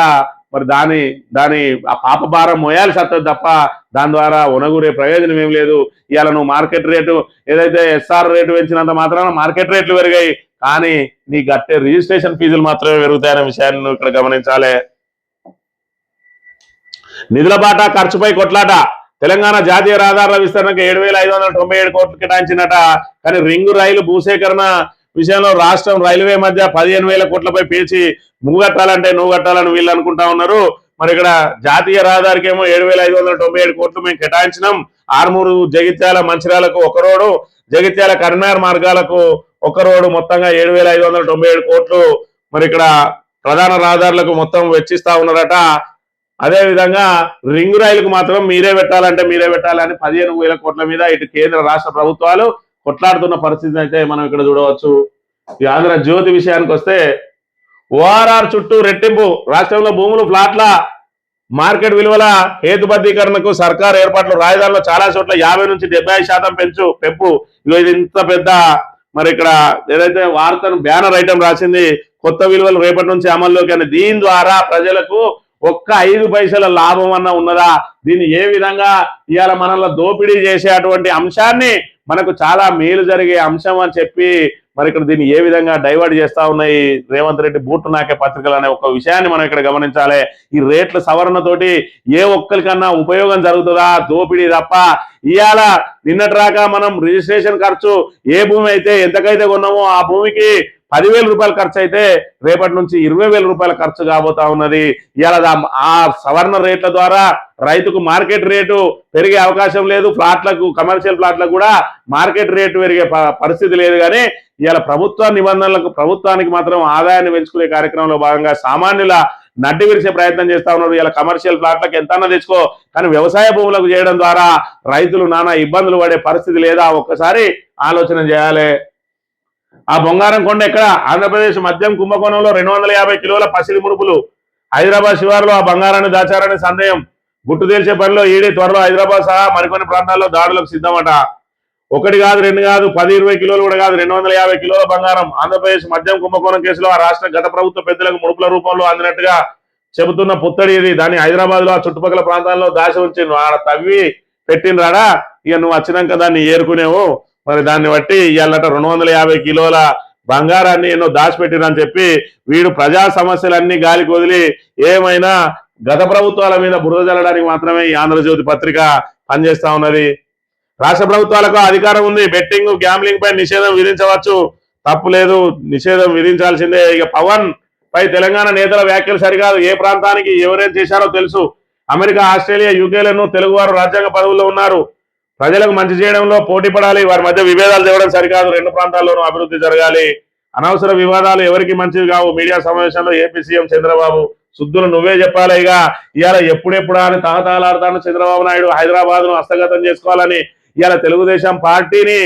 మరి దాని ఆ పాప భారం మోయాల్సి వస్తుంది తప్ప దాని ద్వారా ఉనగూరే ప్రయోజనం ఏం లేదు. ఇవాళ నువ్వు మార్కెట్ రేటు ఏదైతే ఎస్ఆర్ రేటు పెంచినంత మాత్రాన మార్కెట్ రేట్లు పెరిగాయి, కానీ నీ గట్టే రిజిస్ట్రేషన్ ఫీజులు మాత్రమే పెరుగుతాయనే విషయాన్ని నువ్వు ఇక్కడ గమనించాలి. నిధుల బాట ఖర్చుపై కొట్లాట. తెలంగాణ జాతీయ రహదారుల విస్తరణకు 7,597 కోట్లు కేటాయించినట. కానీ రింగు రైలు భూసేకరణ విషయంలో రాష్ట్రం రైల్వే మధ్య 15,000 కోట్లపై పేచి నువ్వు కట్టాలని వీళ్ళు అనుకుంటా ఉన్నారు. మరి ఇక్కడ జాతీయ రహదారికి ఏమో 7,597 కోట్లు మేము కేటాయించినాం. ఆర్మూరు జగిత్యాల మంచిర్యాలకు 1 రోడ్డు, జగిత్యాల కరీంనగర్ మార్గాలకు 1 రోడ్డు, మొత్తంగా 7,597 కోట్లు మరి ఇక్కడ ప్రధాన రహదారులకు మొత్తం వెచ్చిస్తా ఉన్నారట. అదే విధంగా రింగు రైలుకు మాత్రం మీరే పెట్టాలని 15,000 కోట్ల మీద ఇటు కేంద్ర రాష్ట్ర ప్రభుత్వాలు కొట్లాడుతున్న పరిస్థితిని అయితే మనం ఇక్కడ చూడవచ్చు. ఈ ఆంధ్రజ్యోతి విషయానికి వస్తే ఓఆర్ఆర్ చుట్టూ రెట్టింపు. రాష్ట్రంలో భూములు ఫ్లాట్ల మార్కెట్ విలువల హేతుబద్ధీకరణకు సర్కార్ ఏర్పాట్లు. రాజధానిలో చాలా చోట్ల 50 నుంచి 75% పెంపు. ఇది ఇంత పెద్ద మరి ఇక్కడ ఏదైతే వార్తను బ్యానర్ ఐటమ్ రాసింది, కొత్త విలువలు రేపటి నుంచి అమల్లోకి అని. దీని ద్వారా ప్రజలకు ఒక్క 5 పైసల లాభం అన్న ఉన్నదా? దీన్ని ఏ విధంగా ఇవాళ మనల్ని దోపిడీ చేసేటువంటి అంశాన్ని మనకు చాలా మేలు జరిగే అంశం అని చెప్పి మరి ఇక్కడ దీన్ని ఏ విధంగా డైవర్ట్ చేస్తా ఉన్నాయి రేవంత్ రెడ్డి బూటు నాకే పత్రికలు అనే ఒక విషయాన్ని మనం ఇక్కడ గమనించాలి. ఈ రేట్ల సవరణతోటి ఏ ఒక్కరికన్నా ఉపయోగం జరుగుతుందా? దోపిడీ తప్ప. ఇవాళ నిన్నటి రాక మనం రిజిస్ట్రేషన్ ఖర్చు ఏ భూమి అయితే ఎంతకైతే కొన్నామో ఆ భూమికి 10,000 రూపాయలు ఖర్చు అయితే రేపటి నుంచి 20,000 రూపాయల ఖర్చు కాబోతా ఉన్నది. ఇవాళ ఆ సవరణ రేట్ల ద్వారా రైతుకు మార్కెట్ రేటు పెరిగే అవకాశం లేదు, ఫ్లాట్లకు కమర్షియల్ ఫ్లాట్లకు కూడా మార్కెట్ రేటు పెరిగే పరిస్థితి లేదు. కానీ ఇవాళ ప్రభుత్వ నిబంధనలకు ప్రభుత్వానికి మాత్రం ఆదాయాన్ని పెంచుకునే కార్యక్రమంలో భాగంగా సామాన్యుల నడ్డి విరిసే ప్రయత్నం చేస్తా ఉన్నారు. ఇలా కమర్షియల్ ఫ్లాట్లకు ఎంతన్నా తెచ్చుకో, కానీ వ్యవసాయ భూములకు చేయడం ద్వారా రైతులు నానా ఇబ్బందులు పడే పరిస్థితి లేదా? ఒక్కసారి ఆలోచన చేయాలి. ఆ బొంగారం కొండ ఎక్కడ? ఆంధ్రప్రదేశ్ మద్యం కుంభకోణంలో 250 కిలోల పసిడి ముడుపులు. హైదరాబాద్ శివారులో ఆ బంగారాన్ని దాచారనే సందేహం. గుట్టు తేల్చే పనిలో ఈడీ త్వరలో హైదరాబాద్ సహా మరికొన్ని ప్రాంతాల్లో దాడులకు సిద్ధమట. 1 కాదు 2 కాదు 10-20 కిలోలు కూడా కాదు, 250 కిలోల బంగారం. ఆంధ్రప్రదేశ్ మద్యం కుంభకోణం కేసులో ఆ రాష్ట్ర గత ప్రభుత్వ పెద్దలకు ముడుపుల రూపంలో అందినట్టుగా చెబుతున్న పుత్తడి ఇది. దాన్ని హైదరాబాద్ లో ఆ చుట్టుపక్కల ప్రాంతాల్లో దాచి ఉంచి ఆడ తవ్వి పెట్టినరాడా, ఇక నువ్వు వచ్చినాక దాన్ని ఏరుకునేవు. మరి దాన్ని బట్టి ఇవాళట 250 కిలోల బంగారాన్ని ఎన్నో దాచిపెట్టిరని చెప్పి వీడు ప్రజా సమస్యలన్నీ గాలికి వదిలి ఏమైనా గత ప్రభుత్వాల మీద బురద జల్లడానికి మాత్రమే ఈ ఆంధ్రజ్యోతి పత్రిక పనిచేస్తా ఉన్నది. రాష్ట్ర ప్రభుత్వాలకు అధికారం ఉంది, బెట్టింగ్ గ్యాంబ్లింగ్ పై నిషేధం విధించవచ్చు, తప్పు లేదు, నిషేధం విధించాల్సిందే. ఇక పవన్ పై తెలంగాణ నేతల వ్యాఖ్యలు సరికాదు, ఏ ప్రాంతానికి ఎవరేం చేశారో తెలుసు. అమెరికా, ఆస్ట్రేలియా, యూకేలను తెలుగువారు రాజ్యాంగ పదవుల్లో ఉన్నారు, ప్రజలకు మంచి చేయడంలో పోటీ పడాలి, వారి మధ్య విభేదాలు తేవడం సరికాదు, రెండు ప్రాంతాల్లోనూ అభివృద్ధి జరగాలి, అనవసర వివాదాలు ఎవరికి మంచివి కావు. మీడియా సమావేశంలో ఏపీ సీఎం చంద్రబాబు శుద్ధులు నువ్వే చెప్పాలి, ఇవాళ ఎప్పుడెప్పుడా అని తహతహలాడతాను చంద్రబాబు నాయుడు. హైదరాబాద్ ను హస్తగతం చేసుకోవాలని ఇవాళ తెలుగుదేశం పార్టీని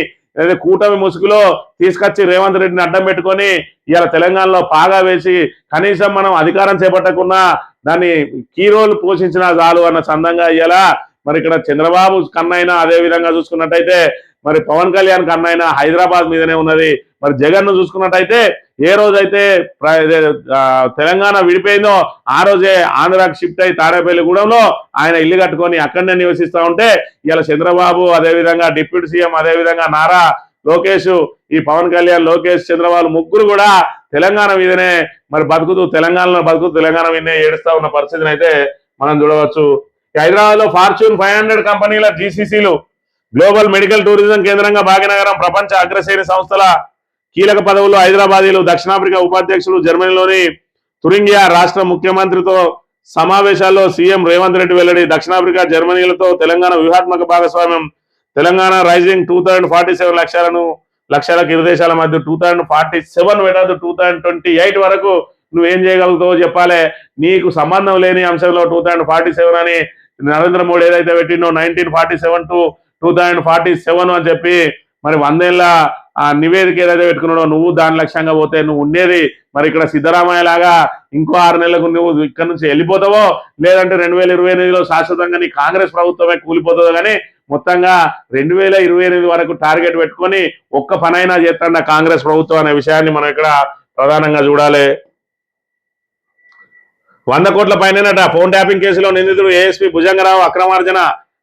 కూటమి ముసుగులో తీసుకొచ్చి రేవంత్ రెడ్డిని అడ్డం పెట్టుకొని ఇవాళ తెలంగాణలో పాగా వేసి కనీసం మనం అధికారం చేపట్టకున్నా దాన్ని కీ రోల్ పోషించినా చాలు అన్న చందంగా ఇవాళ మరి ఇక్కడ చంద్రబాబు కన్నైనా అదే విధంగా చూసుకున్నట్టయితే మరి పవన్ కళ్యాణ్ కన్నైనా హైదరాబాద్ మీదనే ఉన్నది. మరి జగన్ ను చూసుకున్నట్టయితే ఏ రోజైతే తెలంగాణ విడిపోయిందో ఆ రోజే ఆంధ్రాకి షిఫ్ట్ అయి తాడేపల్లిగూడెంలో ఆయన ఇల్లు కట్టుకొని అక్కడనే నివసిస్తా ఉంటే ఇలా చంద్రబాబు, అదేవిధంగా డిప్యూటీ సీఎం, అదేవిధంగా నారా లోకేష్, ఈ పవన్ కళ్యాణ్, లోకేష్, చంద్రబాబు ముగ్గురు కూడా తెలంగాణ మీదనే మరి బతుకుతూ తెలంగాణ మీదనే ఏడుస్తా ఉన్న పరిస్థితిని అయితే మనం చూడవచ్చు. హైదరాబాద్ లో ఫార్చ్యూన్ 500 కంపెనీల జీసీసీలు, గ్లోబల్ మెడికల్ టూరిజం కేంద్రంగా భాగ్యనగరం, ప్రపంచ అగ్రశ్రేణి సంస్థల కీలక పదవుల్లో హైదరాబాదీలు, దక్షిణాఫ్రికా ఉపాధ్యక్షులు, జర్మనీలోని తురింగియా రాష్ట్ర ముఖ్యమంత్రితో సమావేశాల్లో సీఎం రేవంత్ రెడ్డి వెల్లడి. దక్షిణాఫ్రికా, జర్మనీలతో తెలంగాణ వ్యూహాత్మక భాగస్వామ్యం. తెలంగాణ రైజింగ్ 2047 లక్షలకు ఇరుదేశాల మధ్య 2047 పెట్టదు, 2028 వరకు నువ్వేం చేయగలుగుతావో చెప్పాలి. నీకు సంబంధం లేని అంశంలో 2047 అని నరేంద్ర మోడీ ఏదైతే పెట్టిండో 1947 to 2047 అని చెప్పి మరి 100 ఏళ్ల ఆ నివేదిక ఏదైతే పెట్టుకున్నాడో నువ్వు దాని లక్ష్యంగా పోతే నువ్వు ఉండేది మరి ఇక్కడ సిద్ధరామయ్య లాగా ఇంకో 6 నెలలకు నువ్వు ఇక్కడ నుంచి వెళ్ళిపోతావో, లేదంటే 2028లో శాశ్వతంగా నీ కాంగ్రెస్ ప్రభుత్వమే కూలిపోతుందో. కానీ మొత్తంగా 2028 వరకు టార్గెట్ పెట్టుకొని ఒక్క పనైనా చేస్తాడ కాంగ్రెస్ ప్రభుత్వం అనే విషయాన్ని మనం ఇక్కడ ప్రధానంగా చూడాలి. 100 కోట్ల పైనట ఫోన్ ట్యాపింగ్ కేసులో నిందితుడు ఏఎస్పీ భుజంగరావు అక్రమార్జన.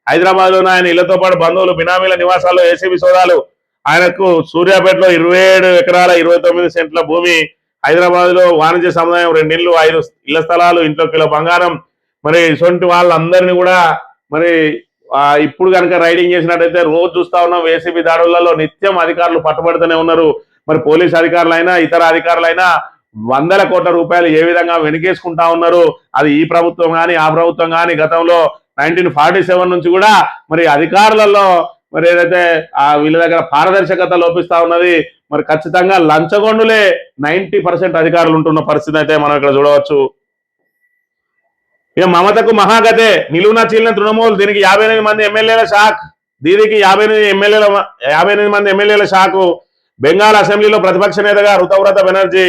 హైదరాబాద్ లోని ఆయన ఇళ్లతో పాటు బంధువులు, బినామీల నివాసాల్లో ఏసీబీ సోదాలు. ఆయనకు సూర్యాపేటలో 27 ఎకరాల 29 సెంట్ల భూమి, హైదరాబాద్ లో వాణిజ్య సముదాయం, 2 ఇళ్లు, 5 ఇళ్ల స్థలాలు, ఇంట్లో కిలో బంగారం. మరి ఇటువంటి వాళ్ళందరినీ కూడా మరి ఇప్పుడు కనుక రైడింగ్ చేసినట్టయితే రోజు చూస్తా ఉన్నాం ఏసీబీ దాడులలో నిత్యం అధికారులు పట్టుబడుతూనే ఉన్నారు. మరి పోలీస్ అధికారులైనా ఇతర అధికారులైనా 100ల కోట్ల రూపాయలు ఏ విధంగా వెనుకేసుకుంటా ఉన్నారు. అది ఈ ప్రభుత్వం కానీ ఆ ప్రభుత్వం కానీ గతంలో 1947 నుంచి కూడా మరి అధికారులలో మరి ఏదైతే వీళ్ళ దగ్గర పారదర్శకత లోపిస్తా ఉన్నది. మరి ఖచ్చితంగా లంచగొండులే 90% అధికారులు ఉంటున్న పరిస్థితి అయితే మనం ఇక్కడ చూడవచ్చు. ఇక మమతకు మహాగతే, నిలువున చీలిన తృణమూల్. దీనికి 58 మంది ఎమ్మెల్యేల షాక్. దీనికి 58 మంది ఎమ్మెల్యేల షాకు. బెంగాల్ అసెంబ్లీలో ప్రతిపక్ష నేతగా రుతువ్రత బెనర్జీ.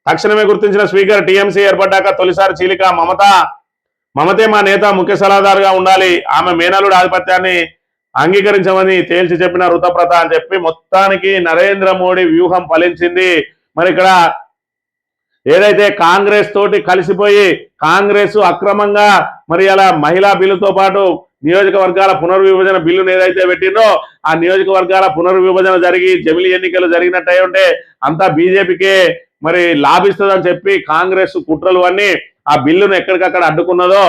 తక్షణమే గుర్తించిన స్పీకర్, టీఎంసీ ఏర్పడ్డాక తొలిసారి చీలిక. మమతే మా నేత, ముఖ్య సలహాదారుగా ఉండాలి, ఆమె మేనలుడు ఆధిపత్యాన్ని అంగీకరించమని తేల్చి చెప్పిన రుతువ్రత అని చెప్పి మొత్తానికి నరేంద్ర మోడీ వ్యూహం ఫలించింది. మరి ఇక్కడ ఏదైతే కాంగ్రెస్ తోటి కలిసిపోయి కాంగ్రెస్ అక్రమంగా మరి అలా మహిళా బిల్లుతో పాటు నియోజకవర్గాల పునర్విభజన బిల్లును ఏదైతే పెట్టిందో ఆ నియోజకవర్గాల పునర్విభజన జరిగి జమిలీ ఎన్నికలు జరిగినట్టయి ఉంటే అంతా బీజేపీకే మరి లాభిస్తుందని చెప్పి కాంగ్రెస్ కుట్రలు అన్ని ఆ బిల్లును ఎక్కడికక్కడ అడ్డుకున్నదో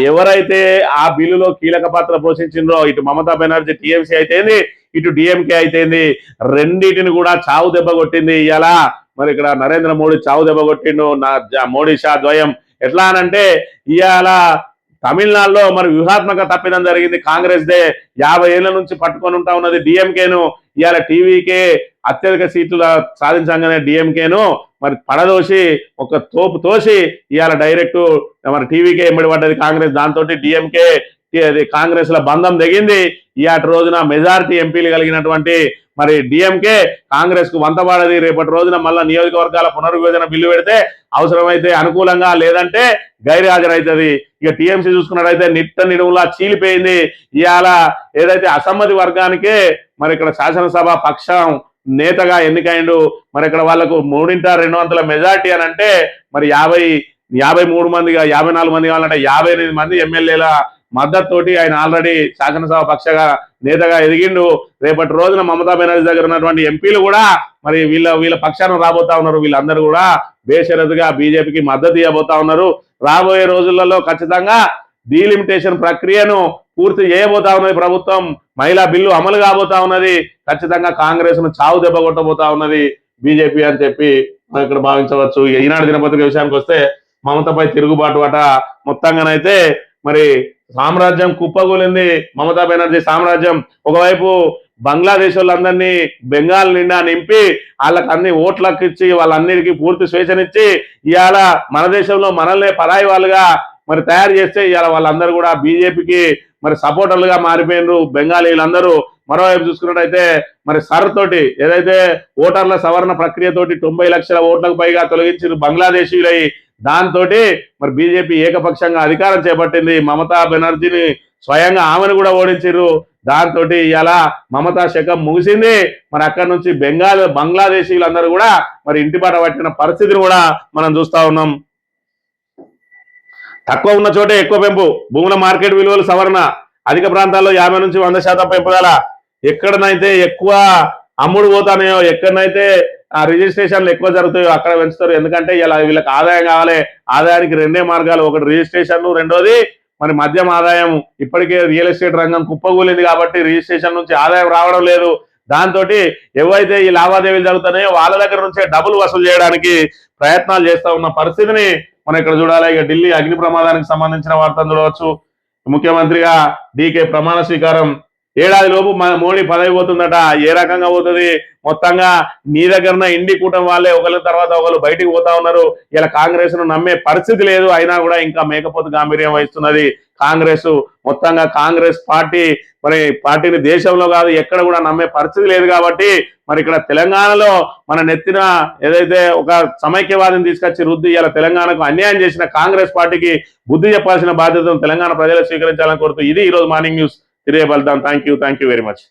ఎవరైతే ఆ బిల్లులో కీలక పాత్ర పోషించిందో ఇటు మమతా బెనర్జీ టీఎంసీ అయితేంది, ఇటు డిఎంకే అయితేంది, రెండింటిని కూడా చావు దెబ్బ కొట్టింది. ఇలా మరి ఇక్కడ నరేంద్ర మోడీ చావు దెబ్బ కొట్టిండు మోడీ షా ద్వయం. ఎట్లా అనంటే ఇవాళ తమిళనాడులో మరి వ్యూహాత్మక తప్పిదం జరిగింది కాంగ్రెస్ దే. 50 ఏళ్ల నుంచి పట్టుకొని ఉంటా ఉన్నది డిఎంకేను. ఇవాళ టీవీకే అత్యధిక సీట్లు సాధించగానే డిఎంకేను మరి పడదోసి ఒక తోపు తోసి ఇవాళ డైరెక్ట్ మరి టీవీకే ఎమ్మడి పడ్డది కాంగ్రెస్. దాంతో డిఎంకే కాంగ్రెస్ లో బంధం తెగింది. ఇవాటి రోజున మెజారిటీ ఎంపీలు కలిగినటువంటి మరి డిఎంకే కాంగ్రెస్ కు వంతపాడది. రేపటి రోజున మళ్ళా నియోజకవర్గాల పునర్విభజన బిల్లు పెడితే అవసరమైతే అనుకూలంగా, లేదంటే గైర్హాజరైతుంది. ఇక టీఎంసీ చూసుకున్నట్టయితే నిడువులా చీలిపోయింది. ఇవాళ ఏదైతే అసమ్మతి వర్గానికే మరి ఇక్కడ శాసనసభ పక్షం నేతగా ఎన్నికైండు. మరి ఇక్కడ వాళ్ళకు 3/200 మెజార్టీ అని అంటే మరి 53 మందిగా 54 మంది కావాలంటే 58 మంది ఎమ్మెల్యేల మద్దతుతోటి ఆయన ఆల్రెడీ శాసనసభ పక్షగా నేతగా ఎదిగిండు. రేపటి రోజున మమతా బెనర్జీ దగ్గర ఉన్నటువంటి ఎంపీలు కూడా మరి వీళ్ళ పక్షాన రాబోతా ఉన్నారు. వీళ్ళందరూ కూడా బేషరతుగా బీజేపీకి మద్దతు ఇవ్వబోతా ఉన్నారు. రాబోయే రోజులలో ఖచ్చితంగా డీలిమిటేషన్ ప్రక్రియను పూర్తి చేయబోతా ఉన్నది ప్రభుత్వం. మహిళా బిల్లు అమలు కాబోతా ఉన్నది. ఖచ్చితంగా కాంగ్రెస్ ను చావు దెబ్బ కొట్టబోతా ఉన్నది బీజేపీ అని చెప్పి మనం ఇక్కడ భావించవచ్చు. ఈనాడు దినపత్రిక విషయానికి వస్తే మమతపై తిరుగుబాటు అట మొత్తంగానైతే మరి సామ్రాజ్యం కుప్పగూలింది. మమతా బెనర్జీ సామ్రాజ్యం ఒకవైపు బంగ్లాదేశ్ వాళ్ళందరినీ బెంగాల్ నిండా నింపి వాళ్ళకి అన్ని ఓట్లకు ఇచ్చి వాళ్ళందరికీ పూర్తి స్వేచ్ఛనిచ్చి ఇవాళ మన దేశంలో మనల్నే పరాయి వాళ్ళుగా మరి తయారు చేస్తే ఇవాళ వాళ్ళందరూ కూడా బీజేపీకి మరి సపోర్టర్లుగా మారిపోయినరు బెంగాలీలందరూ. మరోవైపు చూసుకున్నట్టయితే మరి సర్ తోటి ఏదైతే ఓటర్ల సవరణ ప్రక్రియతోటి 90 లక్షల ఓట్లకు పైగా తొలగించిన బంగ్లాదేశీలై దాంతో మరి బీజేపీ ఏకపక్షంగా అధికారం చేపట్టింది. మమతా బెనర్జీని స్వయంగా ఆమెను కూడా ఓడించారు. దాంతో ఇలా మమతా శకం ముగిసింది. మరి అక్కడి నుంచి బంగ్లాదేశీలందరూ కూడా మరి ఇంటిపాట పట్టిన పరిస్థితిని కూడా మనం చూస్తా ఉన్నాం. తక్కువ ఉన్న చోటే ఎక్కువ పెంపు, భూముల మార్కెట్ విలువలు సవరణ, అధిక ప్రాంతాల్లో 50 నుంచి 100% పెంపుదల, ఎక్కడనైతే ఎక్కువ అమ్ముడు పోతానో ఎక్కడనైతే ఆ రిజిస్ట్రేషన్లు ఎక్కువ జరుగుతాయో అక్కడ పెంచుతారు. ఎందుకంటే ఇలా వీళ్ళకి ఆదాయం కావాలి. ఆదాయానికి రెండే మార్గాలు, ఒకటి రిజిస్ట్రేషన్, రెండోది మరి మద్యం ఆదాయం. ఇప్పటికే రియల్ ఎస్టేట్ రంగం కుప్పగూలింది కాబట్టి రిజిస్ట్రేషన్ నుంచి ఆదాయం రావడం లేదు. దాంతో ఎవరైతే ఈ లావాదేవీలు జరుగుతున్నాయో వాళ్ళ దగ్గర నుంచే డబ్బులు వసూలు చేయడానికి ప్రయత్నాలు చేస్తా ఉన్న పరిస్థితిని మనం ఇక్కడ చూడాలి. ఇక ఢిల్లీ అగ్ని ప్రమాదానికి సంబంధించిన వార్తను చూడవచ్చు. ముఖ్యమంత్రిగా డీకే ప్రమాణ స్వీకారం. ఏడాది లోపు మోడీ పదవి పోతుందట. ఏ రకంగా పోతుంది? మొత్తంగా నీ దగ్గర ఇండి కూటమి వాళ్ళే ఒకరి తర్వాత ఒకరు బయటికి పోతా ఉన్నారు. ఇలా కాంగ్రెస్ ను నమ్మే పరిస్థితి లేదు. అయినా కూడా ఇంకా మేకపోతు గాంభీర్యం వహిస్తున్నది కాంగ్రెస్. మొత్తంగా కాంగ్రెస్ పార్టీ మరి పార్టీని దేశంలో కాదు ఎక్కడ కూడా నమ్మే పరిస్థితి లేదు. కాబట్టి మరి ఇక్కడ తెలంగాణలో మన నెత్తిన ఏదైతే ఒక సమైక్యవాదిని తీసుకొచ్చి రుద్ది ఇలా తెలంగాణకు అన్యాయం చేసిన కాంగ్రెస్ పార్టీకి బుద్ధి చెప్పాల్సిన బాధ్యతను తెలంగాణ ప్రజలు స్వీకరించాలని కోరుతూ ఇది ఈ రోజు మార్నింగ్ న్యూస్. తిరిగే వెళ్తాం. Thank you very much.